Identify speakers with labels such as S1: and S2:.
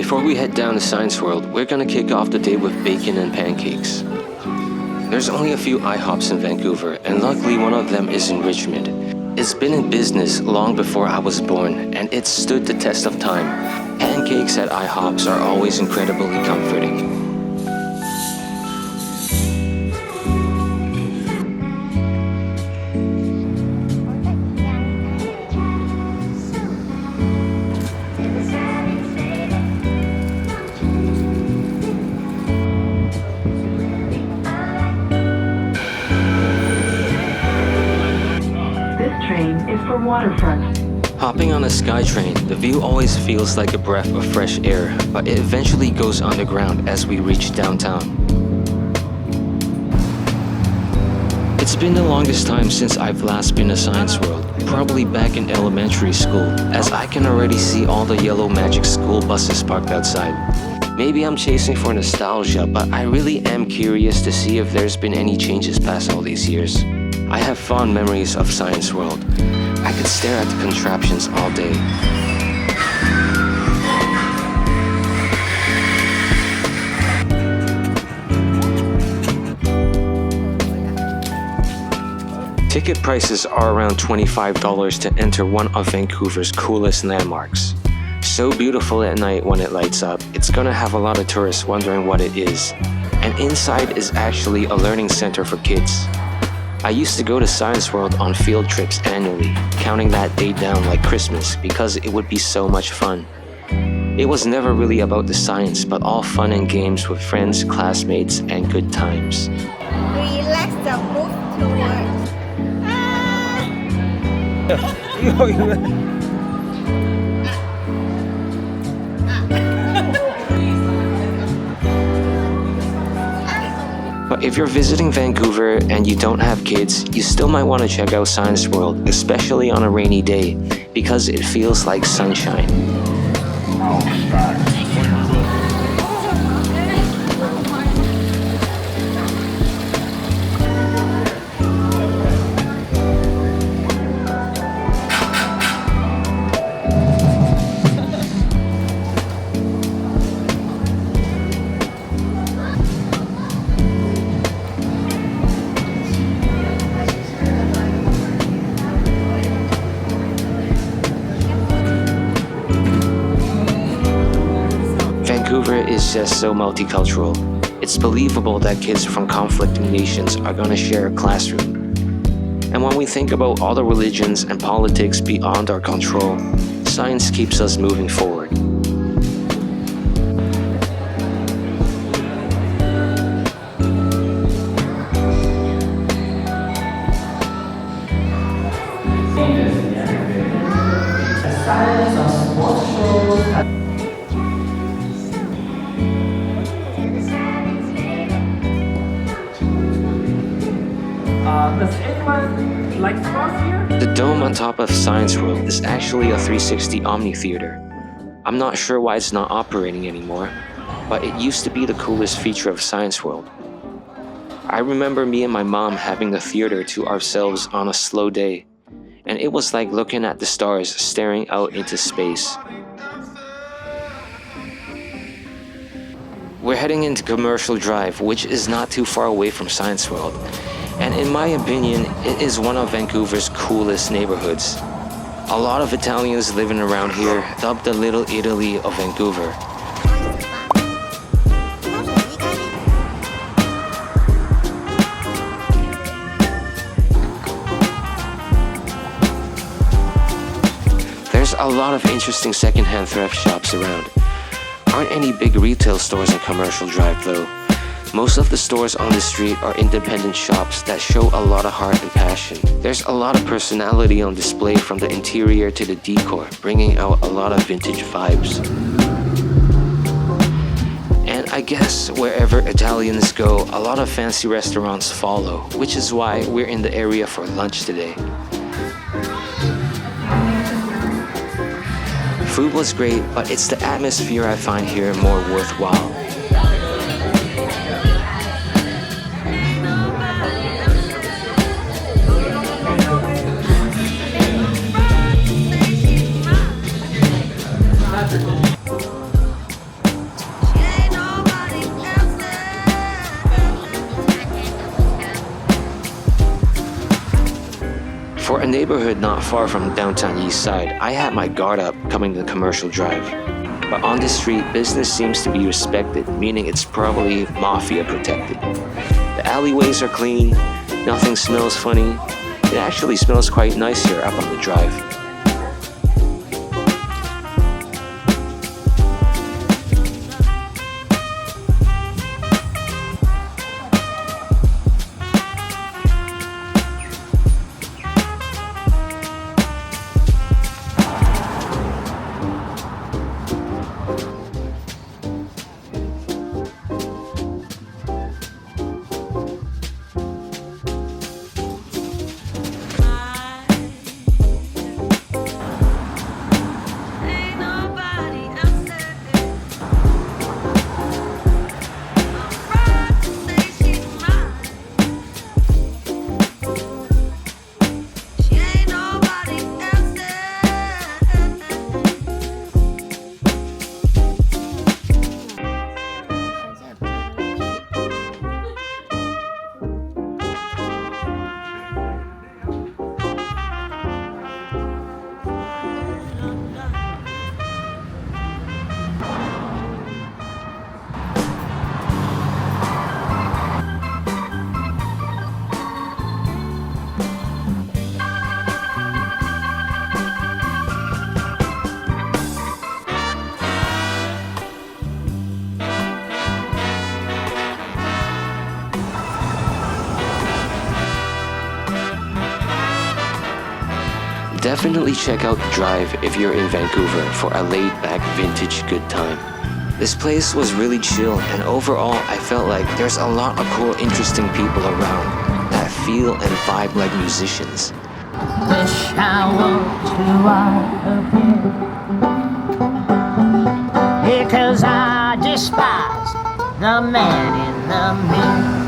S1: Before we head down to Science World, we're gonna kick off the day with bacon and pancakes. There's only a few IHOPs in Vancouver, and luckily one of them is in Richmond. It's been in business long before I was born, and it's stood the test of time. Pancakes at IHOPs are always incredibly comforting.
S2: Waterfront.
S1: Hopping on a SkyTrain, the view always feels like a breath of fresh air, but it eventually goes underground as we reach downtown. It's been the longest time since I've last been to Science World, probably back in elementary school, as I can already see all the yellow magic school buses parked outside. Maybe I'm chasing for nostalgia, but I really am curious to see if there's been any changes past all these years. I have fond memories of Science World. I could stare at the contraptions all day. Ticket prices are around $25 to enter one of Vancouver's coolest landmarks. So beautiful at night when it lights up, it's gonna have a lot of tourists wondering what it is. And inside is actually a learning center for kids. I used to go to Science World on field trips annually, counting that day down like Christmas because it would be so much fun. It was never really about the science, but all fun and games with friends, classmates, and good times.
S3: Relax the move towards.
S1: But if you're visiting Vancouver and you don't have kids, you still might want to check out Science World, especially on a rainy day, because it feels like sunshine. Vancouver is just so multicultural. It's believable that kids from conflicting nations are gonna share a classroom. And when we think about all the religions and politics beyond our control, science keeps us moving forward.
S2: Does anyone like sports here?
S1: The dome on top of Science World is actually a 360 Omni Theater. I'm not sure why it's not operating anymore, but it used to be the coolest feature of Science World. I remember me and my mom having the theater to ourselves on a slow day, and it was like looking at the stars staring out into space. We're heading into Commercial Drive, which is not too far away from Science World. And in my opinion, it is one of Vancouver's coolest neighborhoods. A lot of Italians living around here, dubbed the Little Italy of Vancouver. There's a lot of interesting secondhand thrift shops around. Aren't any big retail stores in Commercial Drive though. Most of the stores on the street are independent shops that show a lot of heart and passion. There's a lot of personality on display from the interior to the decor, bringing out a lot of vintage vibes. And I guess wherever Italians go, a lot of fancy restaurants follow, which is why we're in the area for lunch today. Food was great, but it's the atmosphere I find here more worthwhile. neighborhood not far from downtown East Side, I had my guard up coming to Commercial Drive. But on this street, business seems to be respected, meaning it's probably mafia protected. The alleyways are clean, nothing smells funny. It actually smells quite nice here up on the drive. Definitely check out the drive if you're in Vancouver for a laid-back vintage good time. This place was really chill, and overall I felt like there's a lot of cool, interesting people around that feel and vibe like musicians.
S4: Wish I walked you out again, because I despise the man in the mirror.